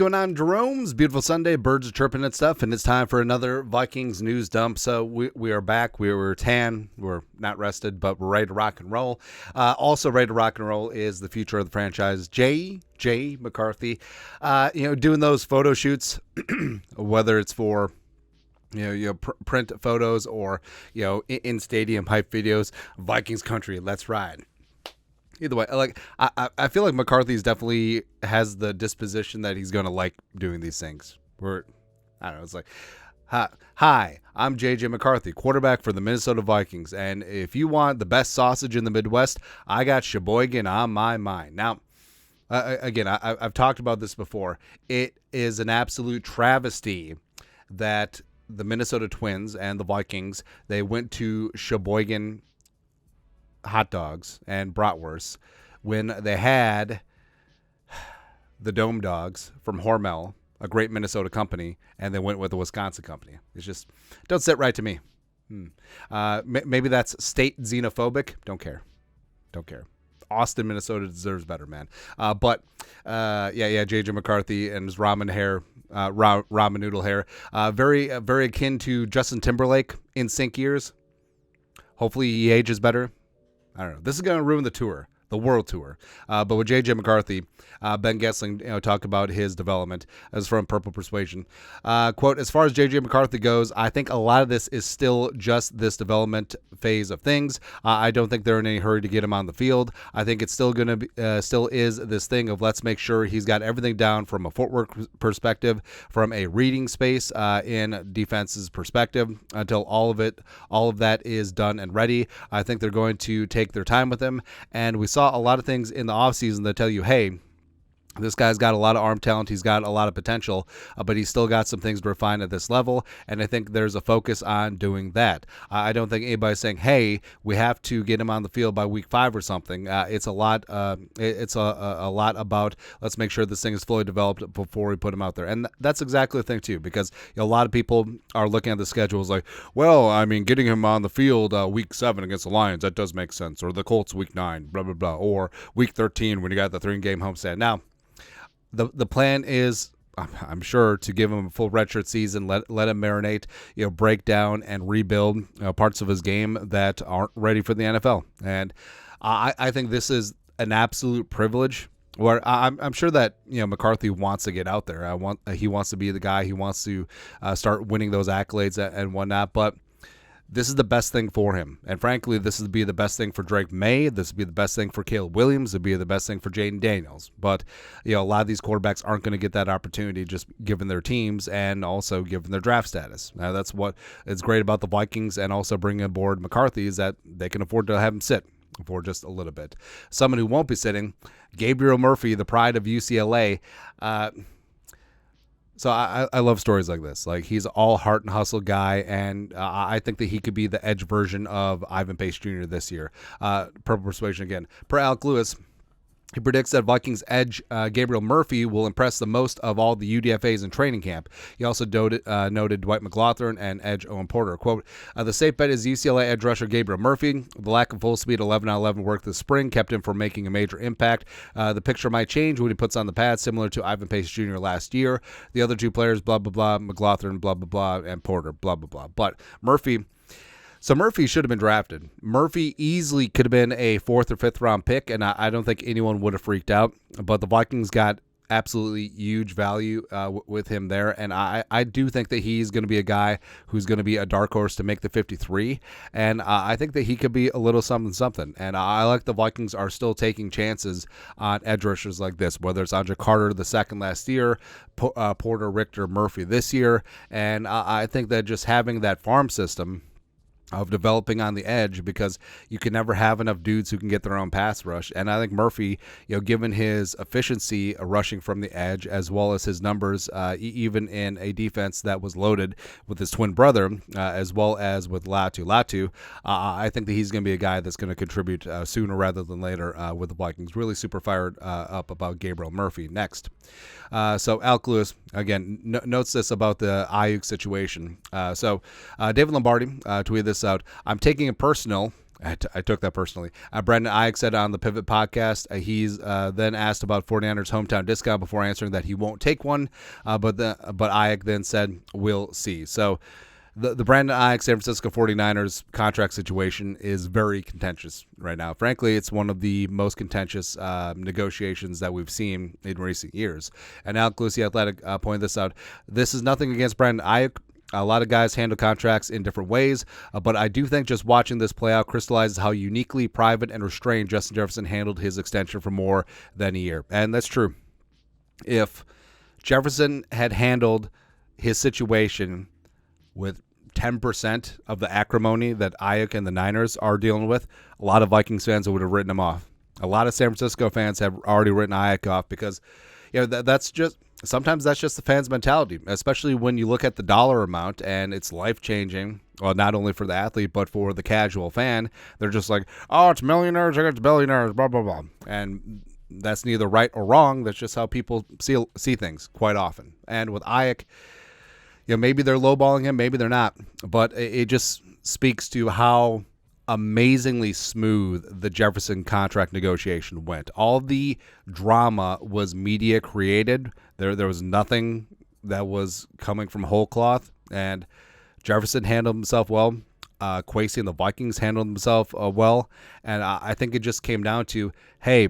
going on, Jerome's beautiful Sunday? Birds are chirping and stuff, and it's time for another Vikings news dump. So we are back. We were tan. We're not rested, but we're ready to rock and roll. Also ready to rock and roll is the future of the franchise, J. McCarthy. Doing those photo shoots, whether it's for print photos or in stadium hype videos. Vikings country, let's ride. Either way, I feel like McCarthy's definitely has the disposition that he's going to like doing these things. I don't know. It's like, hi, I'm J.J. McCarthy, quarterback for the Minnesota Vikings. And if you want the best sausage in the Midwest, I got Sheboygan on my mind. Now, again, I've talked about this before. It is an absolute travesty that the Minnesota Twins and the Vikings, they went to Sheboygan hot dogs and bratwursts when they had the Dome Dogs from Hormel, a great Minnesota company, and they went with a Wisconsin company. It's just don't sit right to me. Maybe that's state xenophobic. Don't care. Austin, Minnesota deserves better, man. JJ McCarthy and his ramen hair, ramen noodle hair, very akin to Justin Timberlake in sync years. Hopefully he ages better. I don't know. This is going to ruin the tour, the world tour. But with J.J. McCarthy, Ben Gessling talked about his development as from Purple Persuasion. Quote, as far as J.J. McCarthy goes, I think a lot of this is still just this development phase of things. I don't think they're in any hurry to get him on the field. I think it's still going to be, still is this thing of let's make sure he's got everything down from a footwork perspective, from a reading space in defense's perspective until all of that is done and ready. I think they're going to take their time with him. And we saw a lot of things in the offseason that tell you, hey, this guy's got a lot of arm talent. He's got a lot of potential, but he's still got some things to refine at this level. And I think there's a focus on doing that. I don't think anybody's saying, hey, we have to get him on the field by week 5 or something. It's a lot. It's a lot about let's make sure this thing is fully developed before we put him out there. And that's exactly the thing, too, because a lot of people are looking at the schedule as like, well, I mean, getting him on the field week 7 against the Lions, that does make sense. Or the Colts week 9, blah, blah, blah. Or week 13 when you got the 3-game homestand. Now, The plan is, I'm sure, to give him a full redshirt season, let him marinate, break down and rebuild parts of his game that aren't ready for the NFL. And I think this is an absolute privilege. Where I'm sure that McCarthy wants to get out there. He wants to be the guy. He wants to start winning those accolades and whatnot. But this is the best thing for him. And frankly, this would be the best thing for Drake May. This would be the best thing for Caleb Williams. It would be the best thing for Jaden Daniels. But, a lot of these quarterbacks aren't going to get that opportunity just given their teams and also given their draft status. Now, that's what is great about the Vikings and also bringing aboard McCarthy is that they can afford to have him sit for just a little bit. Someone who won't be sitting, Gabriel Murphy, the pride of UCLA. So I love stories like this. Like, he's all heart and hustle guy, and I think that he could be the edge version of Ivan Pace Jr. this year. Purple Persuasion again. Per Alec Lewis, he predicts that Vikings edge Gabriel Murphy will impress the most of all the UDFAs in training camp. He also noted Dwight McLaughlin and edge Owen Porter. Quote, the safe bet is UCLA edge rusher Gabriel Murphy. The lack of full speed 11-on-11 work this spring kept him from making a major impact. The picture might change when he puts on the pad, similar to Ivan Pace Jr. last year. The other two players, blah, blah, blah, McLaughlin, blah, blah, blah, and Porter, blah, blah, blah. But Murphy should have been drafted. Murphy easily could have been a 4th or 5th round pick, and I don't think anyone would have freaked out. But the Vikings got absolutely huge value with him there, and I do think that he's going to be a guy who's going to be a dark horse to make the 53, and I think that he could be a little something. And I like the Vikings are still taking chances on edge rushers like this, whether it's Andre Carter the second last year, Porter, Richter, Murphy this year, and I think that just having that farm system of developing on the edge, because you can never have enough dudes who can get their own pass rush. And I think Murphy, given his efficiency rushing from the edge, as well as his numbers, even in a defense that was loaded with his twin brother, as well as with Latu, I think that he's going to be a guy that's going to contribute sooner rather than later with the Vikings. Really super fired up about Gabriel Murphy. Next. So Alec Lewis, again, notes this about the Ayuk situation. David Lombardi tweeted this out. I'm taking it personal I took that personally. Brandon Ayuk said on the Pivot podcast, he's then asked about 49ers hometown discount before answering that he won't take one. But Ayuk then said, we'll see. So the Brandon Ayuk San Francisco 49ers contract situation is very contentious right now. Frankly, it's one of the most contentious negotiations that we've seen in recent years. And Alec Lewis, the Athletic, pointed this out. This is nothing against Brandon Ayuk. A lot of guys handle contracts in different ways, but I do think just watching this play out crystallizes how uniquely private and restrained Justin Jefferson handled his extension for more than a year. And that's true. If Jefferson had handled his situation with 10% of the acrimony that Ayuk and the Niners are dealing with, a lot of Vikings fans would have written him off. A lot of San Francisco fans have already written Ayuk off because that's just... Sometimes that's just the fans' mentality, especially when you look at the dollar amount and it's life-changing, well, not only for the athlete, but for the casual fan. They're just like, oh, it's millionaires against billionaires, blah, blah, blah. And that's neither right or wrong. That's just how people see things quite often. And with Ayuk, maybe they're lowballing him, maybe they're not. But it just speaks to how amazingly smooth the Jefferson contract negotiation went. All the drama was media created. There was nothing that was coming from whole cloth, and Jefferson handled himself well. Kwesi and the Vikings handled themselves well, and I think it just came down to, hey,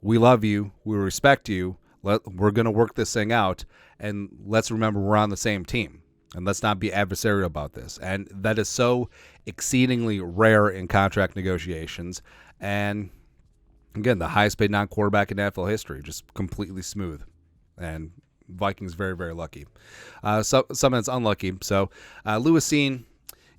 we love you, we respect you, we're going to work this thing out, and let's remember we're on the same team. And let's not be adversarial about this. And that is so exceedingly rare in contract negotiations. And again, the highest paid non-quarterback in NFL history, just completely smooth. And Vikings very, very lucky. Some that's unlucky. So Lewis Cine,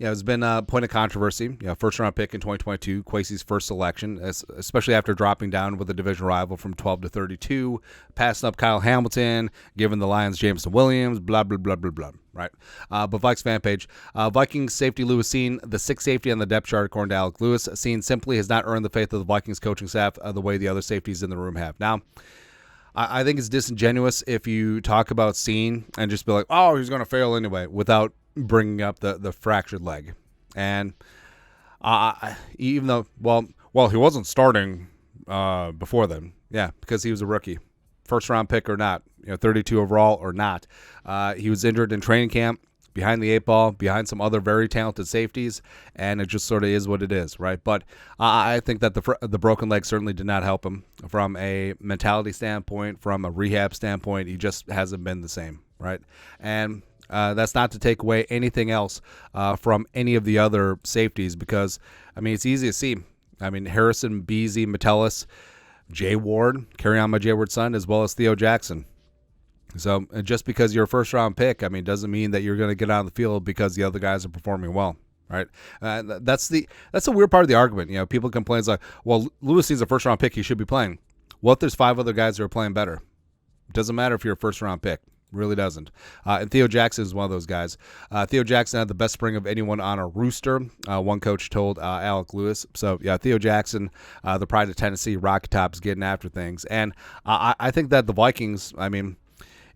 has been a point of controversy. First round pick in 2022, Kwesi's first selection, especially after dropping down with a division rival from 12 to 32, passing up Kyle Hamilton, giving the Lions Jameson Williams, blah, blah, blah, blah, blah. Right. But Vikes fan page, Vikings safety Lewis Cine, the sixth safety on the depth chart, according to Alec Lewis. Cine simply has not earned the faith of the Vikings coaching staff the way the other safeties in the room have. Now, I think it's disingenuous if you talk about Cine and just be like, oh, he's going to fail anyway, without bringing up the fractured leg. And even though, well, he wasn't starting before then. Yeah, because he was a rookie. First round pick or not, 32 overall or not. He was injured in training camp, behind the eight ball, behind some other very talented safeties, and it just sort of is what it is, right? But I think that the broken leg certainly did not help him from a mentality standpoint, from a rehab standpoint. He just hasn't been the same, right? And that's not to take away anything else from any of the other safeties because, it's easy to see. Harrison, Beasley, Metellus, Jay Ward, carry on my Jay Ward son, as well as Theo Jackson. So just because you're a first-round pick, doesn't mean that you're going to get on the field because the other guys are performing well, right? That's the weird part of the argument. People complain like, well, Lewis Cine's a first-round pick, he should be playing. What if there's 5 other guys that are playing better? It doesn't matter if you're a first-round pick. Really doesn't. And Theo Jackson is one of those guys. Theo Jackson had the best spring of anyone on a rooster, one coach told Alec Lewis. So, yeah, Theo Jackson, the pride of Tennessee, Rocky Top's getting after things. And I think that the Vikings,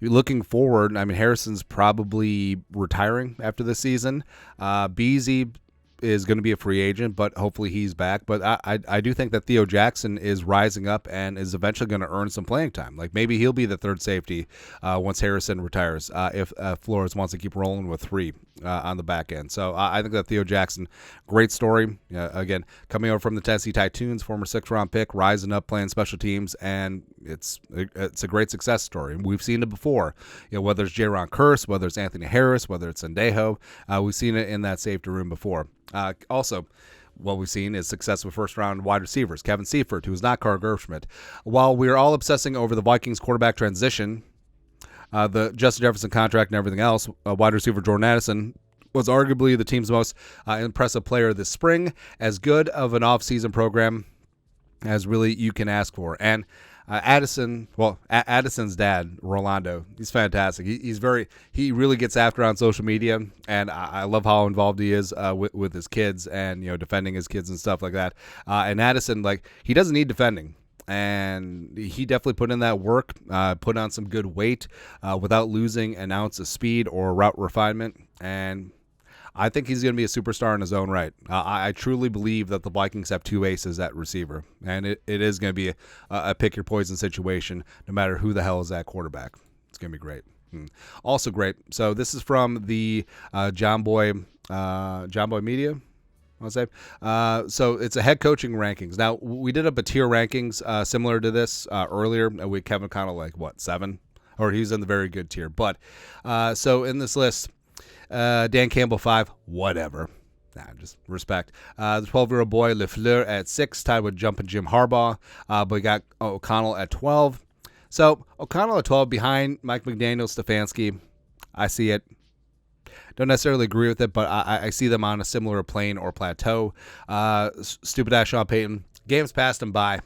looking forward, Harrison's probably retiring after this season. Beasley is going to be a free agent, but hopefully he's back. But I do think that Theo Jackson is rising up and is eventually going to earn some playing time. Like maybe he'll be the third safety once Harrison retires if Flores wants to keep rolling with 3 on the back end. So I think that Theo Jackson, great story. Again, coming over from the Tennessee Titans, former 6th-round pick, rising up, playing special teams, and it's a great success story. We've seen it before. Whether it's Jaron Kearse, whether it's Anthony Harris, whether it's Sendejo, we've seen it in that safety room before. Also, what we've seen is success with first-round wide receivers. Kevin Seifert, who is not Carl Gershmidt. While we are all obsessing over the Vikings quarterback transition, the Justin Jefferson contract and everything else, wide receiver Jordan Addison was arguably the team's most impressive player this spring. As good of an off-season program as really you can ask for. And Addison's dad, Rolando, he's fantastic. He really gets after on social media, and I love how involved he is with his kids and defending his kids and stuff like that. And Addison, he doesn't need defending, and he definitely put in that work, put on some good weight without losing an ounce of speed or route refinement. And I think he's going to be a superstar in his own right. I truly believe that the Vikings have two aces at receiver, and it is going to be a pick your poison situation no matter who the hell is at quarterback. It's going to be great. Also great. So this is from the John Boy Media. I'll say. So it's a head coaching rankings. Now, we did up a tier rankings similar to this earlier. We Kevin Connell, like, 7? Or he's in the very good tier. But so in this list, Dan Campbell, 5, whatever. Just respect. The 12-year-old boy, LeFleur, at 6, tied with jumping Jim Harbaugh. But we got O'Connell at 12. So O'Connell at 12 behind Mike McDaniel, Stefanski. I see it. Don't necessarily agree with it, but I see them on a similar plane or plateau. Stupid ass Sean Payton. Games passed him by.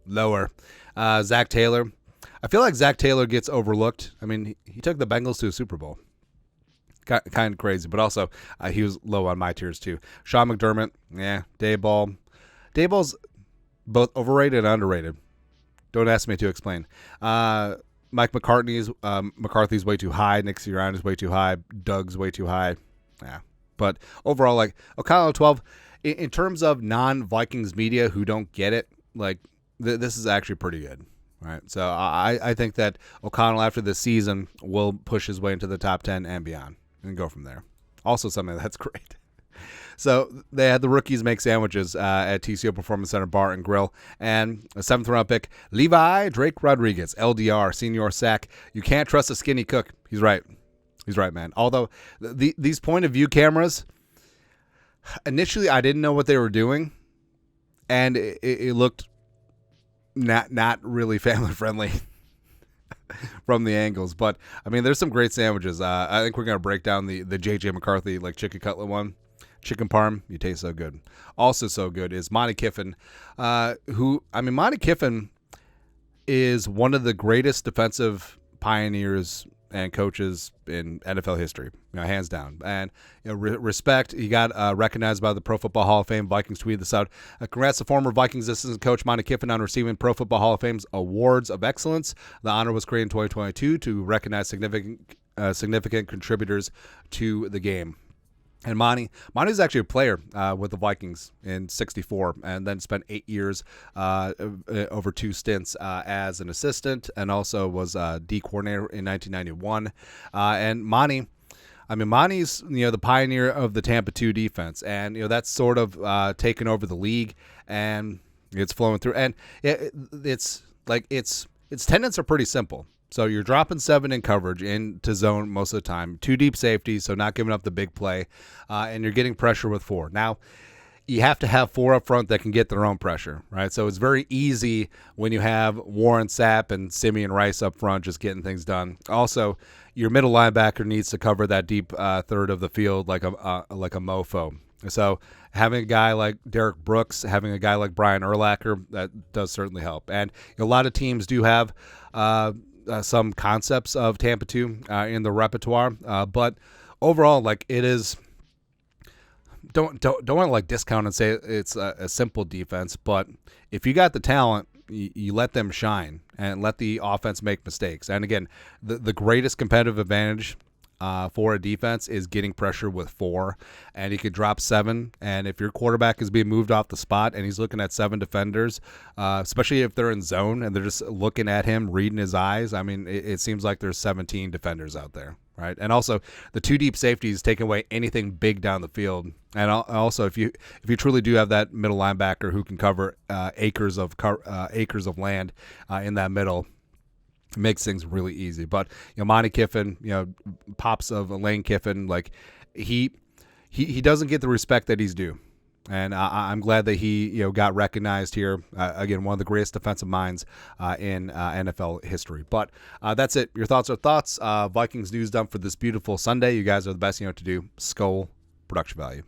Lower. Zach Taylor. I feel like Zach Taylor gets overlooked. I mean, he took the Bengals to a Super Bowl. Kind of crazy, but also he was low on my tiers too. Sean McDermott. Yeah. Dayball. Dayball's both overrated and underrated. Don't ask me to explain. Mike McCarthy's way too high. Nick Sirianni's way too high. Doug's way too high. Yeah. But overall, like, O'Connell 12. In terms of non-Vikings media who don't get it, like, this is actually pretty good. Right. So I think that O'Connell after this season will push his way into the top 10 and beyond and go from there. Also something that's great. So they had the rookies make sandwiches at TCO Performance Center Bar and Grill. And a 7th-round pick, Levi Drake Rodriguez, LDR, senior sack. You can't trust a skinny cook. He's right. He's right, man. Although these point-of-view cameras, initially I didn't know what they were doing. And it looked not really family-friendly from the angles. But, I mean, there's some great sandwiches. I think we're going to break down the J.J. McCarthy, like, chicken cutlet one. Chicken parm, you taste so good. Also so good is Monty Kiffin, Monty Kiffin is one of the greatest defensive pioneers and coaches in NFL history, hands down. And respect, he got recognized by the Pro Football Hall of Fame. Vikings tweeted this out. Congrats to former Vikings assistant coach Monty Kiffin on receiving Pro Football Hall of Fame's Awards of Excellence. The honor was created in 2022 to recognize significant contributors to the game. And Monty's actually a player with the Vikings in '64, and then spent 8 years over 2 stints as an assistant, and also was D coordinator in 1991. And Monty's the pioneer of the Tampa 2 defense, and that's sort of taken over the league, and it's flowing through. And its tenets are pretty simple. So you're dropping 7 in coverage into zone most of the time. 2 deep safeties, so not giving up the big play. And you're getting pressure with 4. Now, you have to have 4 up front that can get their own pressure, right? So it's very easy when you have Warren Sapp and Simeon Rice up front just getting things done. Also, your middle linebacker needs to cover that deep third of the field like a mofo. So having a guy like Derek Brooks, having a guy like Brian Urlacher, that does certainly help. And a lot of teams do have some concepts of Tampa 2 in the repertoire, but overall, like, it is. Don't want to like discount and say it's a simple defense, but if you got the talent, you let them shine and let the offense make mistakes. And again, the greatest competitive advantage for a defense is getting pressure with 4, and you could drop 7. And if your quarterback is being moved off the spot and he's looking at 7 defenders, especially if they're in zone and they're just looking at him, reading his eyes, I mean, it seems like there's 17 defenders out there, right? And also the 2 deep safeties take away anything big down the field. And also, if you truly do have that middle linebacker who can cover acres of land in that middle, it makes things really easy. But Monty Kiffin, pops of Lane Kiffin, like he doesn't get the respect that he's due, and I'm glad that he got recognized here. Again, one of the greatest defensive minds in NFL history. But that's it. Your thoughts are thoughts. Vikings news done for this beautiful Sunday. You guys are the best. You know what to do. Skull production value.